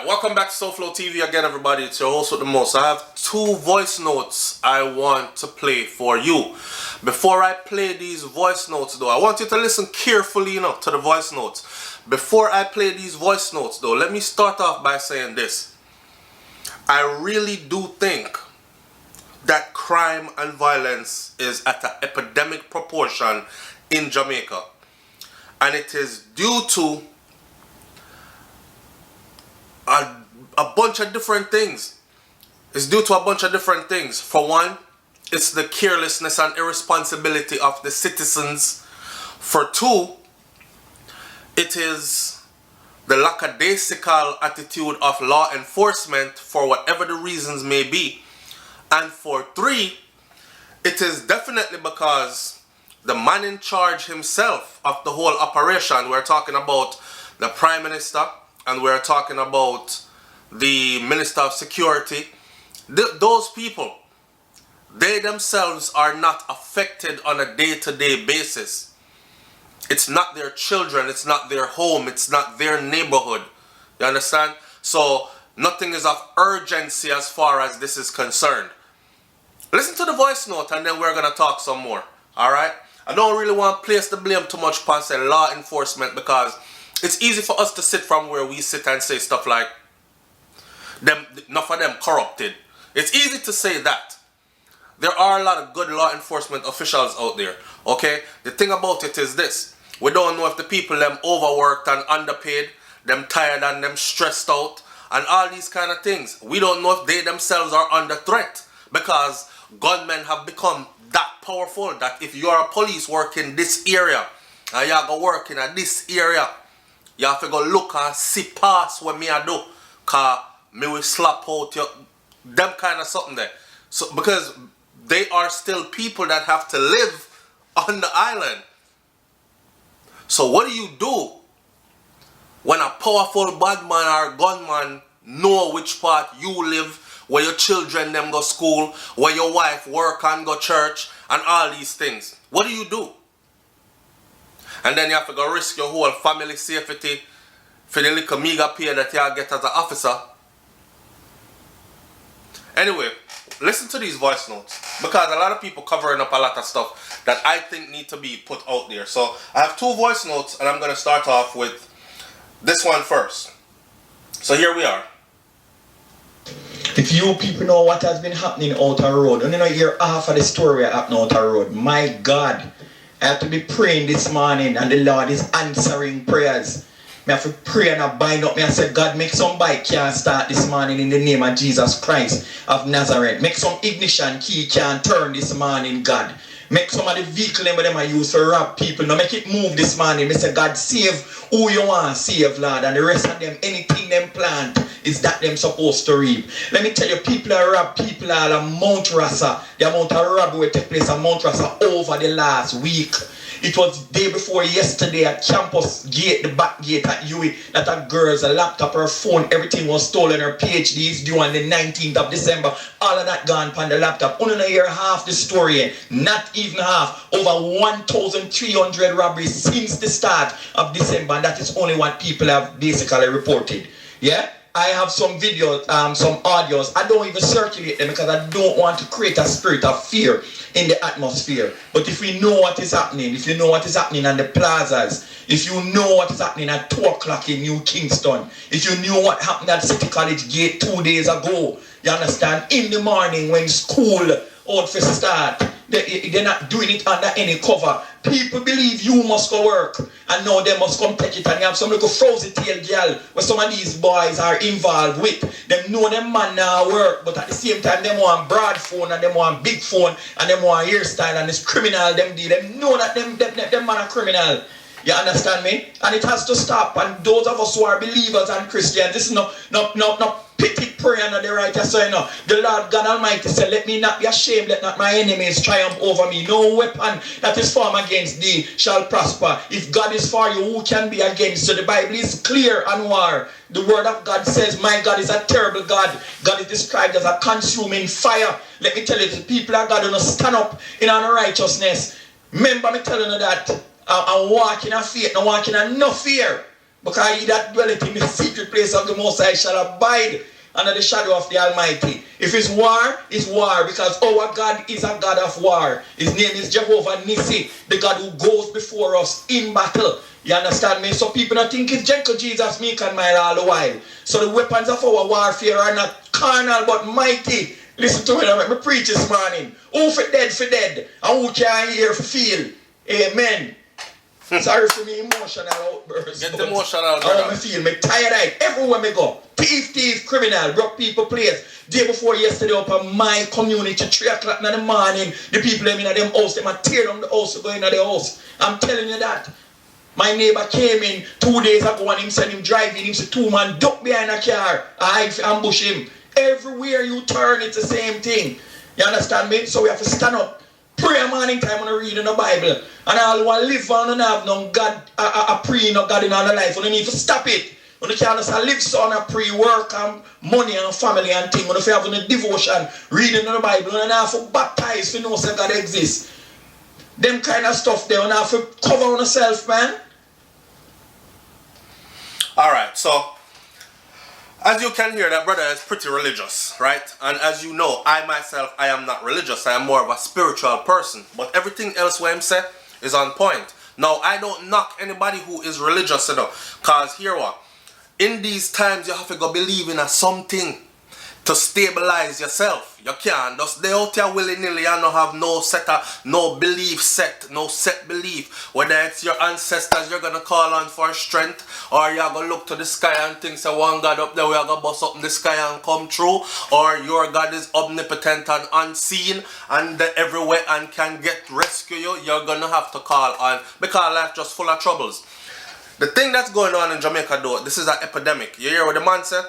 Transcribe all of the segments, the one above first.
Alright, welcome back to SouFLoTV again, everybody. It's your host with the most. I have two voice notes I want to play for you. Before I play these voice notes though, I want you to listen carefully enough to the voice notes. Before I play these voice notes though, let me start off by saying this. I really do think that crime and violence is at an epidemic proportion in Jamaica. And it is due to a bunch of different things. It's due to a bunch of different things. For one, it's the carelessness and irresponsibility of the citizens. For two, it is the lackadaisical attitude of law enforcement for whatever the reasons may be. And for three, it is definitely because the man in charge himself of the whole operation, we're talking about the Prime Minister, and we're talking about the Minister of Security, those people, they themselves are not affected on a day-to-day basis. It's not their children, it's not their home, it's not their neighborhood. You understand? So nothing is of urgency as far as this is concerned. Listen to the voice note and then we're going to talk some more. Alright? I don't really want to place the blame too much upon say law enforcement, because it's easy for us to sit from where we sit and say stuff like, enough of them corrupted. It's easy to say that. There are a lot of good law enforcement officials out there. Okay? The thing about it is this. We don't know if the people them overworked and underpaid, them tired and them stressed out, and all these kind of things. We don't know if they themselves are under threat, because gunmen have become that powerful that if you are a police work in this area and you go working at this area, you have to go look and see past what me I do, cause me will slap out you, them kind of something there. So because they are still people that have to live on the island. So what do you do when a powerful bad man or gunman know which part you live, where your children them go school, where your wife work and go church, and all these things? What do you do? And then you have to go risk your whole family safety for the little meager pay that you get as an officer. Anyway, listen to these voice notes, because a lot of people covering up a lot of stuff that I think need to be put out there. So I have two voice notes and I'm going to start off with this one first. So here we are. If you people know what has been happening out the road, and you know hear half of the story happening out the road, my God, I have to be praying this morning and the Lord is answering prayers. I have to pray and I bind up me and say, God, make some bike can start this morning in the name of Jesus Christ of Nazareth. Make some ignition key can turn this morning, God. Make some of the vehicle where them I use to rob people. Now make it move this morning. I say, God, save who you want to save, Lord. And the rest of them, anything them plant is that them supposed to reap. Let me tell you, people that rob people all at Mount Rasa. The amount of robbery will take place at Mount Rasa over the last week. It was day before yesterday at campus gate, the back gate at UWI, that a girl's laptop, her phone, everything was stolen. Her PhD is due on the 19th of December. All of that gone on the laptop. Only a year half the story, not even half. Over 1,300 robberies since the start of December, and that is only what people have basically reported. Yeah? I have some videos, some audios. I don't even circulate them because I don't want to create a spirit of fear in the atmosphere. But if we know what is happening, if you know what is happening on the plazas, if you know what is happening at 2 o'clock in New Kingston, if you knew what happened at City College Gate 2 days ago, you understand, in the morning when school out for start, they're not doing it under any cover. People believe you must go work, and now they must come take it, and you have some little frozen tail girl where some of these boys are involved with. Them know them man now work, but at the same time them want broad phone and them want big phone and them want hairstyle, and it's criminal them do. Them know that them man are criminal. You understand me? And it has to stop. And those of us who are believers and Christians, this is no pity prayer on the right side. No. The Lord God Almighty said, let me not be ashamed, let not my enemies triumph over me. No weapon that is formed against thee shall prosper. If God is for you, who can be against you? The Bible is clear and war. The word of God says, my God is a terrible God. God is described as a consuming fire. Let me tell you, the people of God will stand up in unrighteousness. Remember me telling you that. And walk in a faith, not walking in no fear. Because he that dwelleth in the secret place of the Most High shall abide under the shadow of the Almighty. If it's war, it's war, because our God is a God of war. His name is Jehovah Nissi, the God who goes before us in battle. You understand me? So people don't think it's gentle Jesus, meek and mild all the while. So the weapons of our warfare are not carnal but mighty. Listen to me, let me preach this morning. Who for dead, and who can hear feel. Amen. Sorry for me emotional outburst. Get the emotional out. How I feel, me tired everywhere me go. Thief, criminal, broke people place. Day before yesterday up in my community, 3 o'clock in the morning, the people them in them house, them a tear down the house to go into the house. I'm telling you that. My neighbor came in 2 days ago and him said him driving, him said 2 man duck behind a car, I hide ambush him. Everywhere you turn, it's the same thing. You understand me? So we have to stand up. Pray morning time when I read in the Bible. And all who live and have no God, a pray no God in our life. We need to stop it. When you can't just live so and pray, work and money and family and things. When you have a devotion, reading the Bible, and you have to baptize to know that God exists. Them kind of stuff there, and you have to cover on yourself, man. Alright, so as you can hear, that brother is pretty religious, right? And as you know, I myself, I am not religious. I am more of a spiritual person. But everything else what him say is on point. Now, I don't knock anybody who is religious, you know. Because here what? In these times, you have to go believe in a something to stabilize yourself. You can't just stay out here willy-nilly and not have no belief set, no set belief. Whether it's your ancestors you're going to call on for strength, or you're going to look to the sky and think, say, one God up there, we're going to bust up in the sky and come true, or your God is omnipotent and unseen and everywhere and can rescue you, you're going to have to call on, because life just full of troubles. The thing that's going on in Jamaica though, this is an epidemic. You hear what the man said?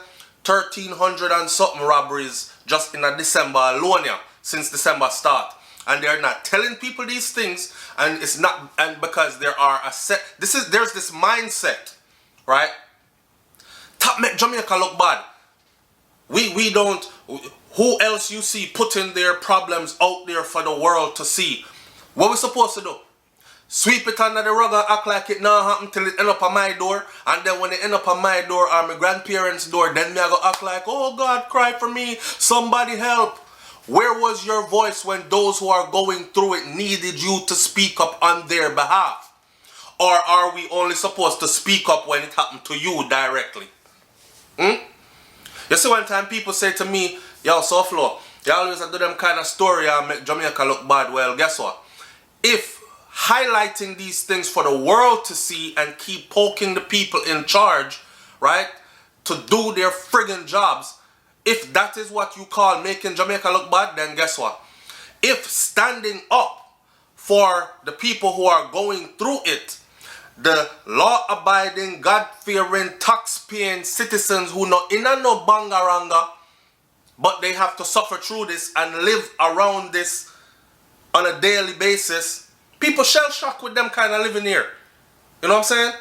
1,300 and something robberies just in a December alone, yeah, since December start. And they're not telling people these things, and it's not, and because there are there's this mindset, right? Top make Jamaica look bad. We don't, who else you see putting their problems out there for the world to see? What we supposed to do? Sweep it under the rug and act like it not happen till it end up on my door. And then when it end up on my door or my grandparents' door, then me I go act like, oh God, cry for me, somebody help. Where was your voice when those who are going through it needed you to speak up on their behalf? Or are we only supposed to speak up when it happened to you directly? You see, one time people say to me, yo, SouFlo, you always do them kind of story and make Jamaica look bad. Well, guess what? If highlighting these things for the world to see and keep poking the people in charge, right, to do their friggin' jobs, if that is what you call making Jamaica look bad, then guess what? If standing up for the people who are going through it, the law-abiding, God-fearing, tax-paying citizens who not in a no bangaranga, but they have to suffer through this and live around this on a daily basis, people shell-shocked with them kind of living here. You know what I'm saying?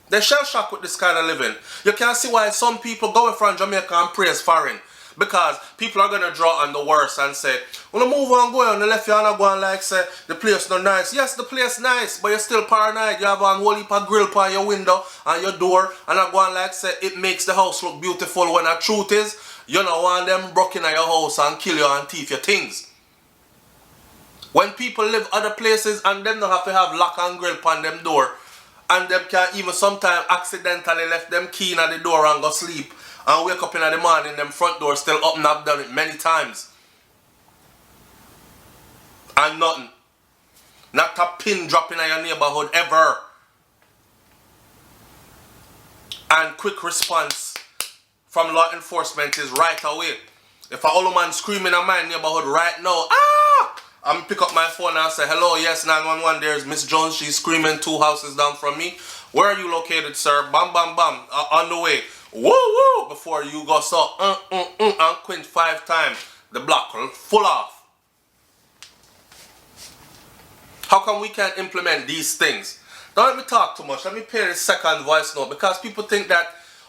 They're shell-shocked with this kind of living. You can see why some people going from Jamaica and praise foreign. Because people are going to draw on the worst and say, when you move on, go on the left, you're not going like, say, the place not nice. Yes, the place nice, but you're still paranoid. You have a whole heap of grill by your window and your door. And I'm going like, say, it makes the house look beautiful, when the truth is, you don't want them broke into your house and kill you and thief your things. When people live other places and them don't have to have lock and grill on them door, and them can even sometimes accidentally left them key in at the door and go sleep and wake up in the morning, them front door still up, and I've done it many times. And nothing. Not a pin dropping in your neighborhood ever. And quick response from law enforcement is right away. If a old man screaming in my neighborhood right now, I'm pick up my phone and say, hello, yes, 911, there's Miss Jones, she's screaming 2 houses down from me. Where are you located, sir? Bam, bam, bam, on the way. Woo, woo, before you go so, and quint 5 times, the block full off. How come we can't implement these things? Don't let me talk too much, let me play the second voice note, because people think that,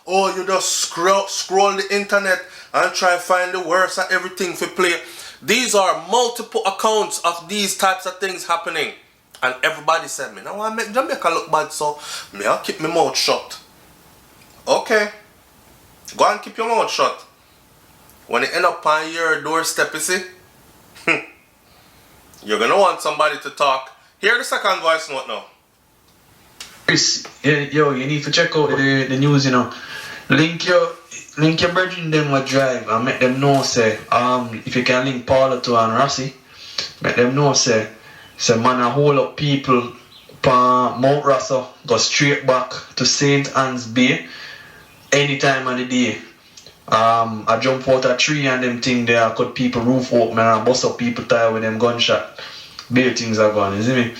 oh, you just scroll the internet and try to find the worst and everything for play. These are multiple accounts of these types of things happening. And everybody said, me, now I make Jamaica look bad, so me I'll keep my mouth shut. Okay. Go and keep your mouth shut. When you end up on your doorstep, you see, you're gonna want somebody to talk. Hear the second voice note now. Chris, yo, you need to check out the news, you know. Link your brethren them with drive and make them know say if you can link Paula to and Rossi, make them know say man a whole up people from Mount Rossi go straight back to St. Anne's Bay any time of the day. I jump out a tree and them thing there, cut people roof open and bust up people tire with them gunshot. Bare things are gone, you see me?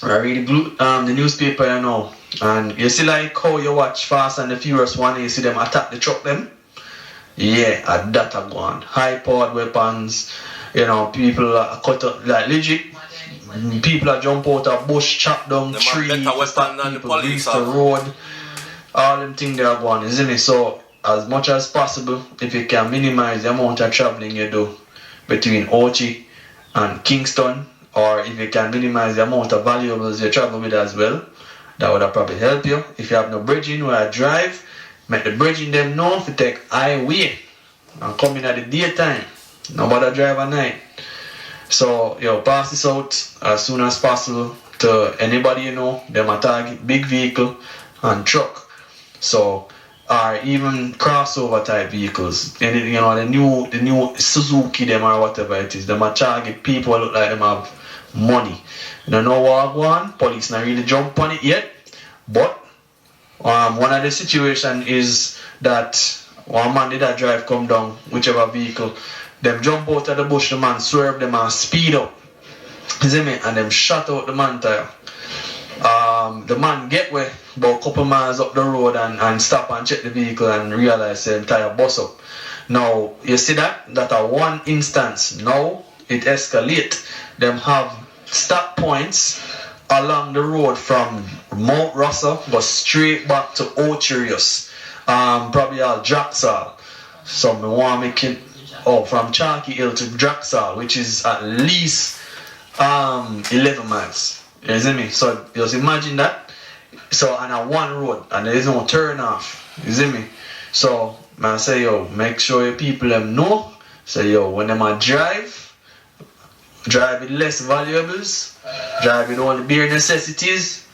I read the newspaper, you know, and you see like how you watch Fast and the Furious 1 and you see them attack the truck them? Yeah, that are gone. High powered weapons, you know, people are cut up like legit. People are jump out of bush, chop down tree, stop people, grease the road. All them things they are gone, you see me? So as much as possible, if you can minimize the amount of traveling you do between Ochi and Kingston, or if you can minimize the amount of valuables you travel with as well, that would probably help you. If you have no bridging where I drive, make the bridging them know if you take highway and come in at the daytime. Nobody drive at night. So yo, pass this out as soon as possible to anybody you know, them a target big vehicle and truck. So or even crossover type vehicles. And you know, the new Suzuki them or whatever it is, them a target people look like them have money. You don't know what go on, police not really jump on it yet. But one of the situation is that one man did a drive come down, whichever vehicle, them jump out of the bush, the man swerve them and speed up. You see me? And them shut out the man tire. The man get way about a couple miles up the road and stop and check the vehicle and realize the tire bust up. Now you see that are one instance. Now it escalate. Them have stop points along the road from Mount Russell, go straight back to Ocherius, probably all Jacksal. So me want make it from Chalky Hill to Jacksal, which is at least 11 miles. You see me? So just imagine that. So on a one road and there is no turn off. You see me? So man say yo, make sure your people them know. Say yo, when them a drive with less valuables, drive with all the bare necessities.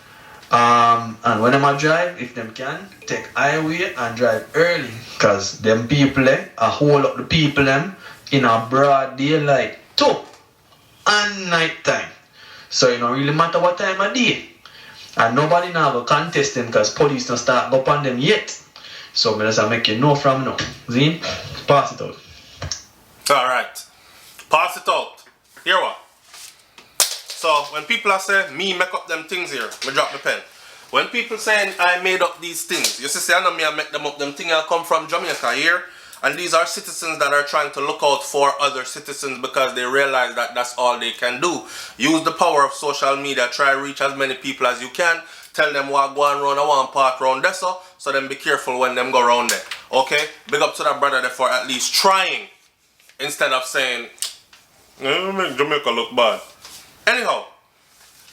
And when them a drive, if them can, take highway and drive early. Cause them people a hold up the people them in a broad daylight too and night time. So it don't really matter what time of day. And nobody now go contest them because police don't start go upon them yet. So me just make you know from now. See? Pass it out. Alright. Pass it out. Hear what? So when people are saying me make up them things here, me drop the pen. When people saying I made up these things, you see I know me I make them up, them things I come from Jamaica here. And these are citizens that are trying to look out for other citizens because they realize that that's all they can do. Use the power of social media. Try to reach as many people as you can. Tell them what go on round a one part round there so then be careful when them go around there. Okay? Big up to that brother there for at least trying instead of saying, make Jamaica look bad. Anyhow,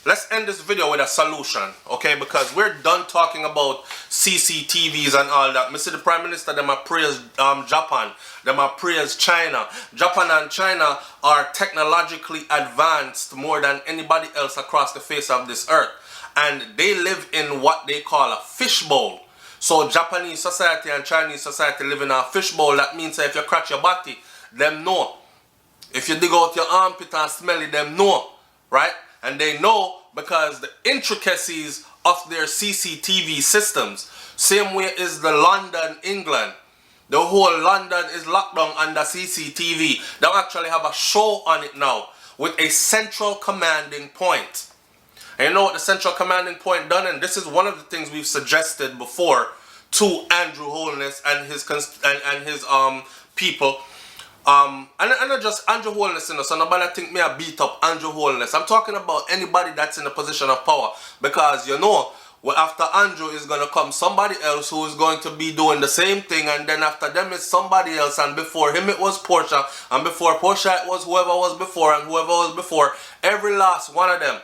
let's end this video with a solution, okay? Because we're done talking about CCTVs and all that. Mr. the Prime Minister, them a praise Japan. Them a praise China. Japan and China are technologically advanced more than anybody else across the face of this earth. And they live in what they call a fishbowl. So Japanese society and Chinese society live in a fishbowl. That means that if you scratch your body, them know. If you dig out your armpit and smell it, them know. Right? And they know because the intricacies of their CCTV systems, same way is the London, England. The whole London is locked down under CCTV. They actually have a show on it now with a central commanding point. And you know what the central commanding point done? And this is one of the things we've suggested before to Andrew Holness and his people. And not just Andrew Holness, you know, so nobody think me I beat up Andrew Holness. I'm talking about anybody that's in a position of power. Because, you know, well, after Andrew is going to come somebody else who is going to be doing the same thing. And then after them is somebody else. And before him it was Portia. And before Portia it was whoever was before. And whoever was before. Every last one of them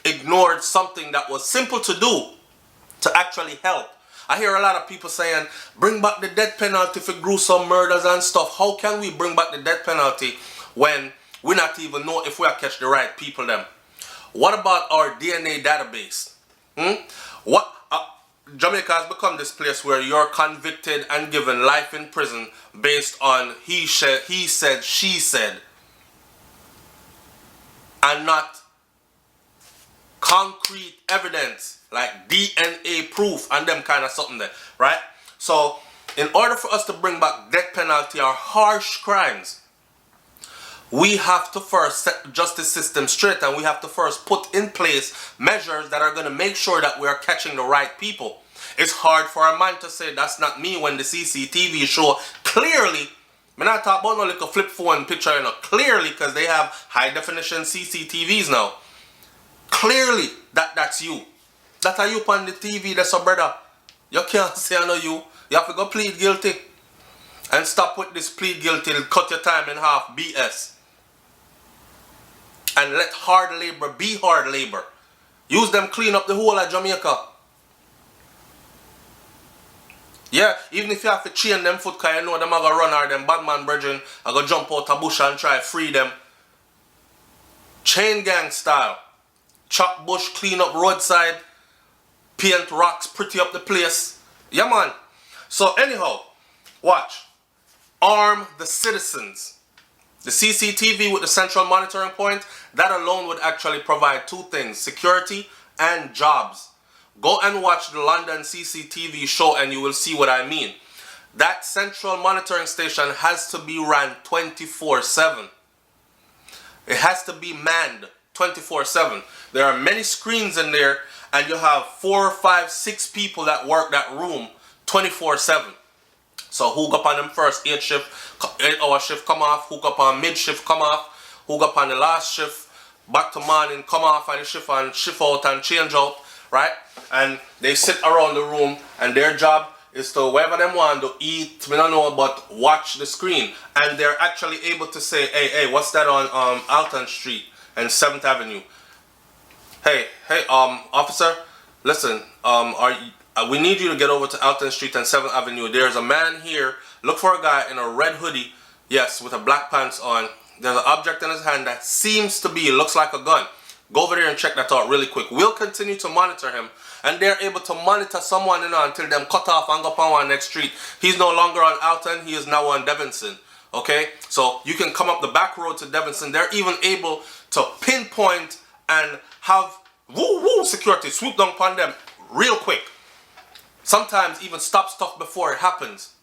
ignored something that was simple to do to actually help. I hear a lot of people saying, bring back the death penalty for gruesome murders and stuff. How can we bring back the death penalty when we not even know if we are catch the right people them? What about our DNA database? Jamaica has become this place where you're convicted and given life in prison based on he said, she said, and not concrete evidence like DNA proof and them kind of something there, right? So in order for us to bring back death penalty or harsh crimes, we have to first set the justice system straight, and we have to first put in place measures that are going to make sure that we are catching the right people. It's hard for a man to say that's not me when the CCTV show clearly, I'm not talking about no little flip phone picture, you know, clearly, because they have high definition CCTVs now. Clearly that's you. That are you on the TV, that's a brother. You can't say I know you. You have to go plead guilty. And stop with this plead guilty, cut your time in half BS. And let hard labor be hard labor. Use them clean up the whole of Jamaica. Yeah, even if you have to chain them foot, because you know them are going to run or them bad man brethren are going to jump out of bush and try to free them. Chain gang style. Chop bush, clean up roadside, paint rocks, pretty up the place. Yeah, man. So anyhow, watch. Arm the citizens. The CCTV with the central monitoring point, that alone would actually provide two things, security and jobs. Go and watch the London CCTV show and you will see what I mean. That central monitoring station has to be ran 24/7. It has to be manned 24/7. There are many screens in there and you have 4, 5, 6 people that work that room 24/7. So hook up on them first 8-hour shift, come off, hook up on mid shift, come off, hook up on the last shift, back to morning, come off on the shift and shift out and change out, right? And they sit around the room and their job is to whatever them want to eat, we don't know, but watch the screen. And they're actually able to say, hey, what's that on Alton Street and 7th Avenue? Hey, officer, listen, we need you to get over to Alton Street and 7th Avenue. There's a man here. Look for a guy in a red hoodie, yes, with a black pants on. There's an object in his hand that seems to be, looks like a gun. Go over there and check that out really quick. We'll continue to monitor him. And they're able to monitor someone, you know, until them cut off and go up on one next street. He's no longer on Alton. He is now on Devinson. Okay? So you can come up the back road to Devinson. They're even able to pinpoint and have security swoop down upon them real quick. Sometimes even stop stuff before it happens.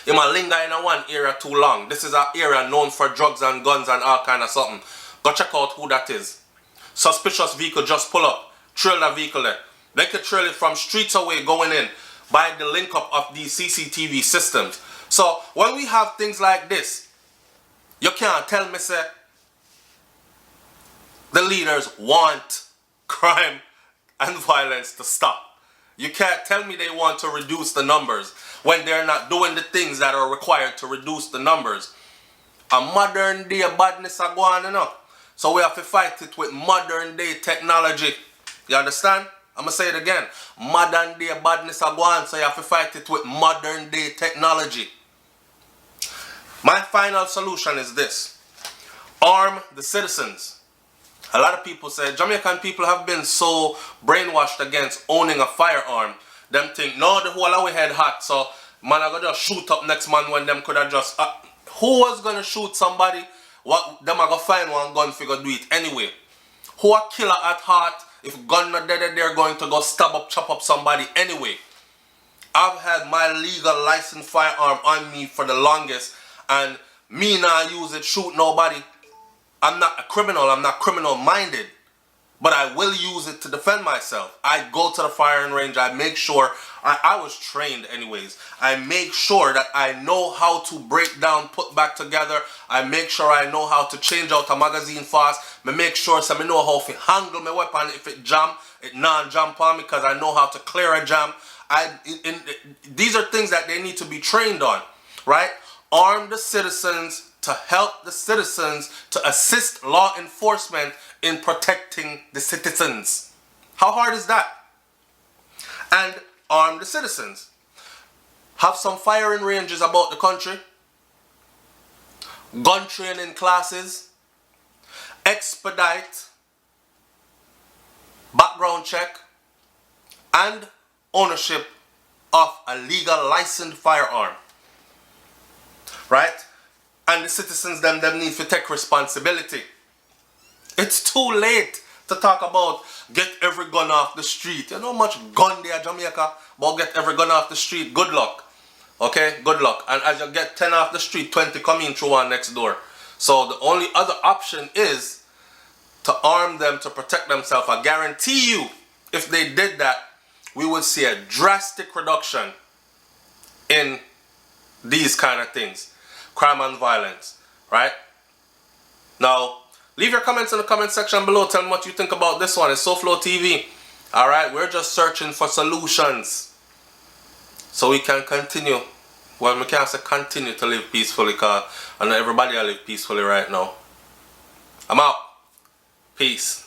You might linger in a one area too long. This is an area known for drugs and guns and all kind of something. Go check out who that is. Suspicious vehicle just pull up. Trail that vehicle there. They could trail it from streets away going in by the link up of these CCTV systems. So when we have things like this, you can't tell me say the leaders want crime and violence to stop. You can't tell me they want to reduce the numbers when they're not doing the things that are required to reduce the numbers. A modern day badness are going on, you know. So we have to fight it with modern day technology. You understand? I'm going to say it again. Modern day badness are going on, so you have to fight it with modern day technology. My final solution is this. Arm the citizens. A lot of people say Jamaican people have been so brainwashed against owning a firearm. Them think, no, the whole of we head hot, so man I gonna just shoot up next man when them could have just... who was gonna shoot somebody? What them are gonna find one gun figure do it anyway. Who a killer at heart? If gun not dead, they're going to go stab up, chop up somebody anyway. I've had my legal licensed firearm on me for the longest, and me not use it, shoot nobody. I'm not a criminal, I'm not criminal minded, but I will use it to defend myself. I go to the firing range, I make sure, I was trained anyways. I make sure that I know how to break down, put back together. I make sure I know how to change out a magazine fast. I make sure so I know how to handle my weapon. If it jam, it non-jump on me because I know how to clear a jam. These are things that they need to be trained on, right? Arm the citizens to help the citizens, to assist law enforcement in protecting the citizens. How hard is that? And arm the citizens. Have some firing ranges about the country, gun training classes, expedite background check, and ownership of a legal licensed firearm. Right? And the citizens them need to take responsibility. It's too late to talk about get every gun off the street. You know how much gun there in Jamaica? But get every gun off the street. Good luck. Okay? Good luck. And as you get 10 off the street, 20 come in through one next door. So the only other option is to arm them to protect themselves. I guarantee you, if they did that, we would see a drastic reduction in these kind of things. Crime and violence. Right? Now, leave your comments in the comment section below. Tell me what you think about this one. It's SouFLoTV. Alright, we're just searching for solutions so we can continue. Well, we can't say continue to live peacefully, because I know everybody live peacefully right now. I'm out. Peace.